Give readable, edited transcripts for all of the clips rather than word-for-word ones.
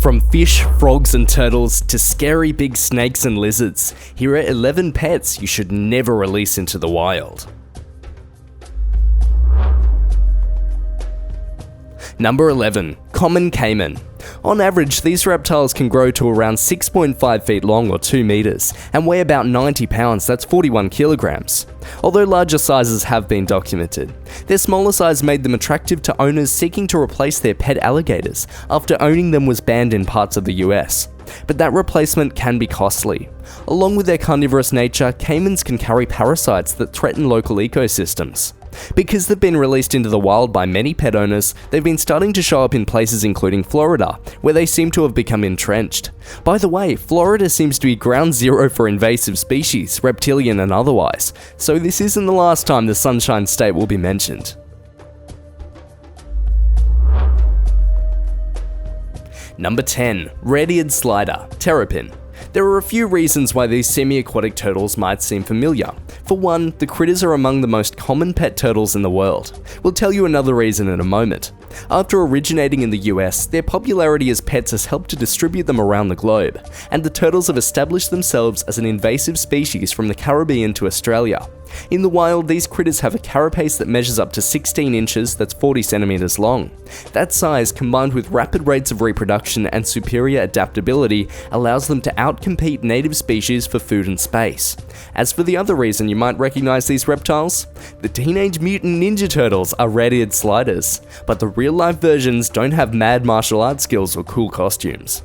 From fish, frogs and turtles to scary big snakes and lizards, here are 11 pets you should never release into the wild. Number 11. Common Caiman. On average, these reptiles can grow to around 6.5 feet long or 2 meters, and weigh about 90 pounds, that's 41 kilograms. Although larger sizes have been documented, their smaller size made them attractive to owners seeking to replace their pet alligators after owning them was banned in parts of the US. But that replacement can be costly. Along with their carnivorous nature, caimans can carry parasites that threaten local ecosystems. Because they've been released into the wild by many pet owners, they've been starting to show up in places including Florida, where they seem to have become entrenched. By the way, Florida seems to be ground zero for invasive species, reptilian and otherwise, so this isn't the last time the Sunshine State will be mentioned. Number 10. Red-eared slider, terrapin. There are a few reasons why these semi-aquatic turtles might seem familiar. For one, the critters are among the most common pet turtles in the world. We'll tell you another reason in a moment. After originating in the US, their popularity as pets has helped to distribute them around the globe, and the turtles have established themselves as an invasive species from the Caribbean to Australia. In the wild, these critters have a carapace that measures up to 16 inches, that's 40 centimeters long. That size, combined with rapid rates of reproduction and superior adaptability, allows them to outcompete native species for food and space. As for the other reason you might recognize these reptiles, the Teenage Mutant Ninja Turtles are red-eared sliders, but the real-life versions don't have mad martial arts skills or cool costumes.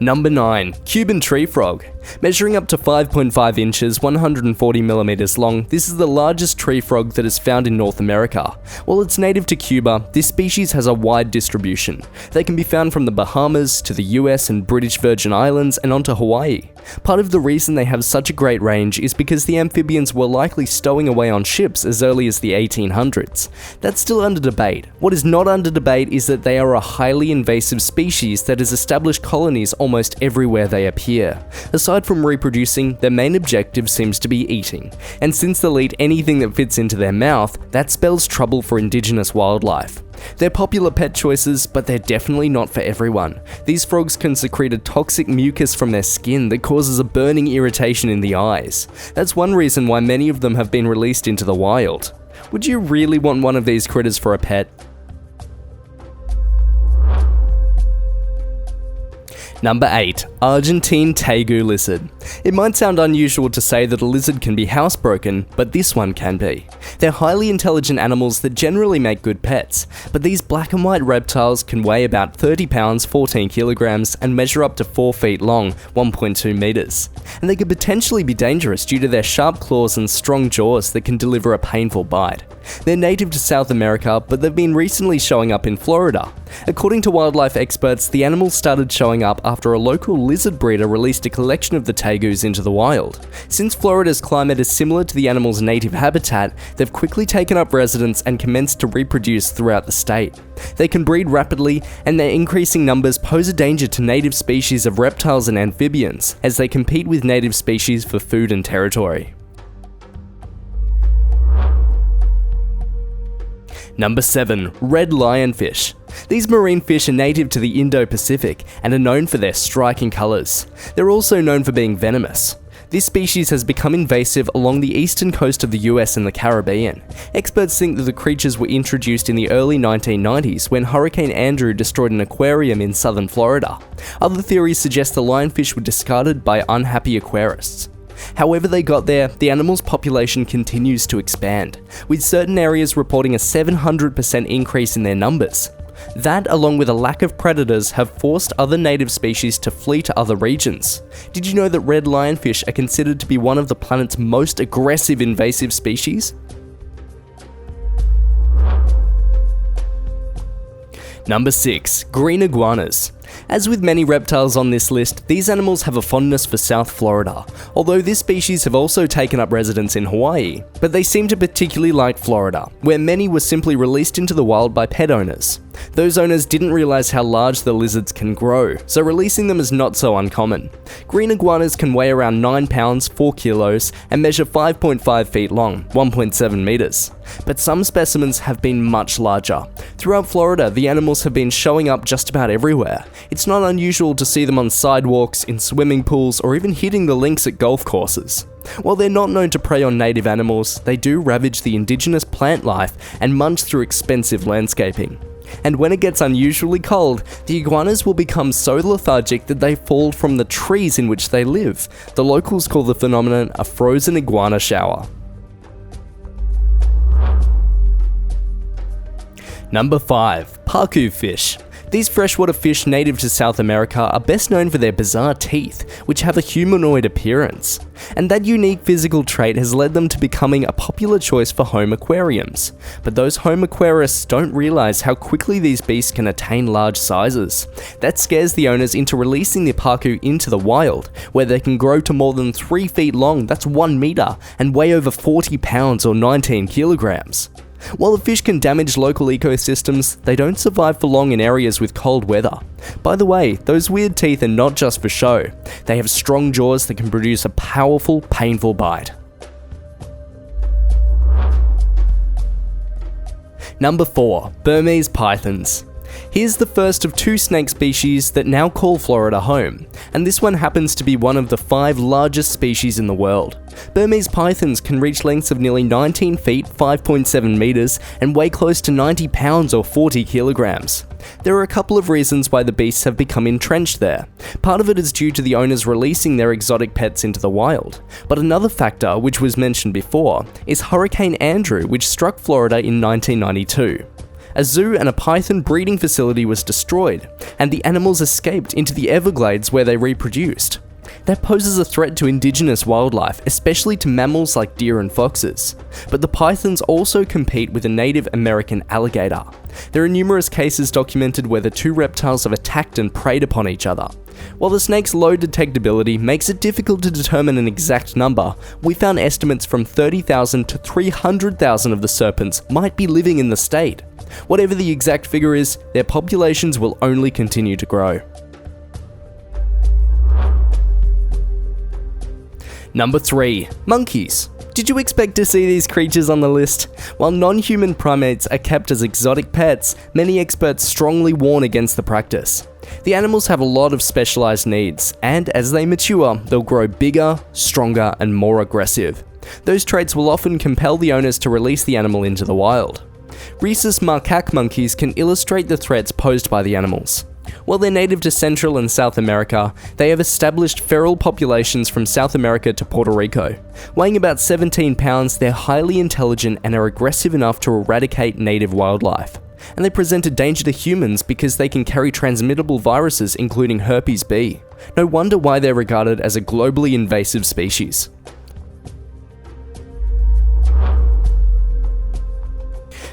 Number 9. Cuban tree frog. Measuring up to 5.5 inches, 140 millimeters long, this is the largest tree frog that is found in North America. While it's native to Cuba, this species has a wide distribution. They can be found from the Bahamas to the US and British Virgin Islands and onto Hawaii. Part of the reason they have such a great range is because the amphibians were likely stowing away on ships as early as the 1800s. That's still under debate. What is not under debate is that they are a highly invasive species that has established colonies almost everywhere they appear. Aside from reproducing, their main objective seems to be eating, and since they'll eat anything that fits into their mouth, that spells trouble for indigenous wildlife. They're popular pet choices, but they're definitely not for everyone. These frogs can secrete a toxic mucus from their skin that causes a burning irritation in the eyes. That's one reason why many of them have been released into the wild. Would you really want one of these critters for a pet? Number 8. Argentine TEGU lizard. It might sound unusual to say that a lizard can be housebroken, but this one can be. They're highly intelligent animals that generally make good pets, but these black and white reptiles can weigh about 30 pounds, 14 kilograms, and measure up to 4 feet long, 1.2 meters. And they could potentially be dangerous due to their sharp claws and strong jaws that can deliver a painful bite. They're native to South America, but they've been recently showing up in Florida. According to wildlife experts, the animals started showing up after a local lizard breeder released a collection of the tegus into the wild. Since Florida's climate is similar to the animal's native habitat, they've quickly taken up residence and commenced to reproduce throughout the state. They can breed rapidly, and their increasing numbers pose a danger to native species of reptiles and amphibians, as they compete with native species for food and territory. Number 7. Red lionfish. These marine fish are native to the Indo-Pacific and are known for their striking colours. They're also known for being venomous. This species has become invasive along the eastern coast of the US and the Caribbean. Experts think that the creatures were introduced in the early 1990s when Hurricane Andrew destroyed an aquarium in southern Florida. Other theories suggest the lionfish were discarded by unhappy aquarists. However they got there, the animal's population continues to expand, with certain areas reporting a 700% increase in their numbers. That, along with a lack of predators, have forced other native species to flee to other regions. Did you know that red lionfish are considered to be one of the planet's most aggressive invasive species? Number 6. Green iguanas. As with many reptiles on this list, these animals have a fondness for South Florida, although this species have also taken up residence in Hawaii, but they seem to particularly like Florida, where many were simply released into the wild by pet owners. Those owners didn't realize how large the lizards can grow, so releasing them is not so uncommon. Green iguanas can weigh around 9 pounds, 4 kilos, and measure 5.5 feet long, 1.7 meters. But some specimens have been much larger. Throughout Florida, the animals have been showing up just about everywhere. It's not unusual to see them on sidewalks, in swimming pools, or even hitting the links at golf courses. While they're not known to prey on native animals, they do ravage the indigenous plant life and munch through expensive landscaping. And when it gets unusually cold, the iguanas will become so lethargic that they fall from the trees in which they live. The locals call the phenomenon a frozen iguana shower. Number 5. PACU fish. These freshwater fish native to South America are best known for their bizarre teeth, which have a humanoid appearance. And that unique physical trait has led them to becoming a popular choice for home aquariums. But those home aquarists don't realize how quickly these beasts can attain large sizes. That scares the owners into releasing the PACU into the wild, where they can grow to more than 3 feet long, that's 1 meter, and weigh over 40 pounds or 19 kilograms. While the fish can damage local ecosystems, they don't survive for long in areas with cold weather. By the way, those weird teeth are not just for show. They have strong jaws that can produce a powerful, painful bite. Number 4. Burmese pythons. Here's the first of 2 snake species that now call Florida home, and this one happens to be one of the 5 largest species in the world. Burmese pythons can reach lengths of nearly 19 feet, 5.7 meters, and weigh close to 90 pounds or 40 kilograms. There are a couple of reasons why the beasts have become entrenched there. Part of it is due to the owners releasing their exotic pets into the wild. But another factor, which was mentioned before, is Hurricane Andrew, which struck Florida in 1992. A zoo and a python breeding facility was destroyed, and the animals escaped into the Everglades where they reproduced. That poses a threat to indigenous wildlife, especially to mammals like deer and foxes. But the pythons also compete with a Native American alligator. There are numerous cases documented where the 2 reptiles have attacked and preyed upon each other. While the snake's low detectability makes it difficult to determine an exact number, we found estimates from 30,000 to 300,000 of the serpents might be living in the state. Whatever the exact figure is, their populations will only continue to grow. Number 3. Monkeys. Did you expect to see these creatures on the list? While non-human primates are kept as exotic pets, many experts strongly warn against the practice. The animals have a lot of specialized needs, and as they mature, they'll grow bigger, stronger, and more aggressive. Those traits will often compel the owners to release the animal into the wild. Rhesus macaque monkeys can illustrate the threats posed by the animals. While they're native to Central and South America, they have established feral populations from South America to Puerto Rico. Weighing about 17 pounds, they're highly intelligent and are aggressive enough to eradicate native wildlife. And they present a danger to humans because they can carry transmittable viruses including herpes B. No wonder why they're regarded as a globally invasive species.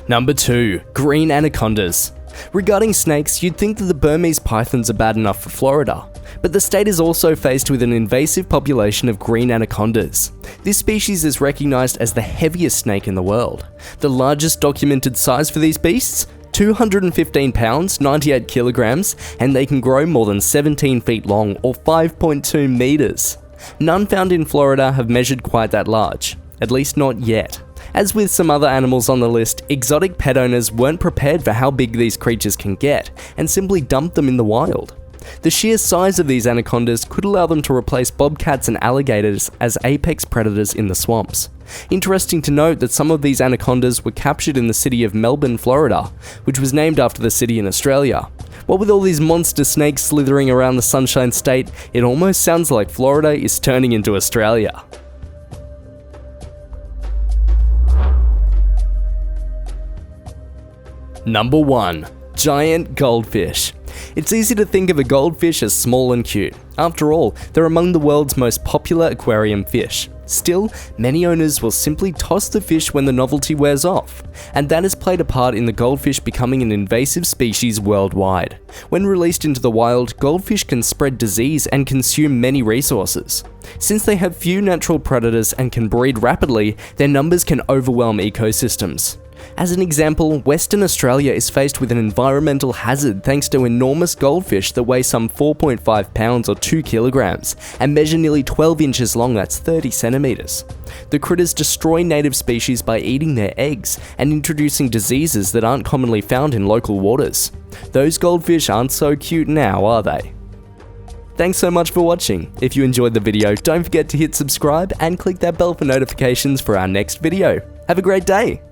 Number 2. Green anacondas. Regarding snakes, you'd think that the Burmese pythons are bad enough for Florida, but the state is also faced with an invasive population of green anacondas. This species is recognized as the heaviest snake in the world. The largest documented size for these beasts? 215 pounds, 98 kilograms, and they can grow more than 17 feet long or 5.2 meters. None found in Florida have measured quite that large, at least not yet. As with some other animals on the list, exotic pet owners weren't prepared for how big these creatures can get, and simply dumped them in the wild. The sheer size of these anacondas could allow them to replace bobcats and alligators as apex predators in the swamps. Interesting to note that some of these anacondas were captured in the city of Melbourne, Florida, which was named after the city in Australia. What with all these monster snakes slithering around the Sunshine State, it almost sounds like Florida is turning into Australia. Number 1. Giant goldfish. It's easy to think of a goldfish as small and cute. After all, they're among the world's most popular aquarium fish. Still, many owners will simply toss the fish when the novelty wears off, and that has played a part in the goldfish becoming an invasive species worldwide. When released into the wild, goldfish can spread disease and consume many resources. Since they have few natural predators and can breed rapidly, their numbers can overwhelm ecosystems. As an example, Western Australia is faced with an environmental hazard thanks to enormous goldfish that weigh some 4.5 pounds or 2 kilograms and measure nearly 12 inches long, that's 30 centimeters. The critters destroy native species by eating their eggs and introducing diseases that aren't commonly found in local waters. Those goldfish aren't so cute now, are they? Thanks so much for watching. If you enjoyed the video, don't forget to hit subscribe and click that bell for notifications for our next video. Have a great day!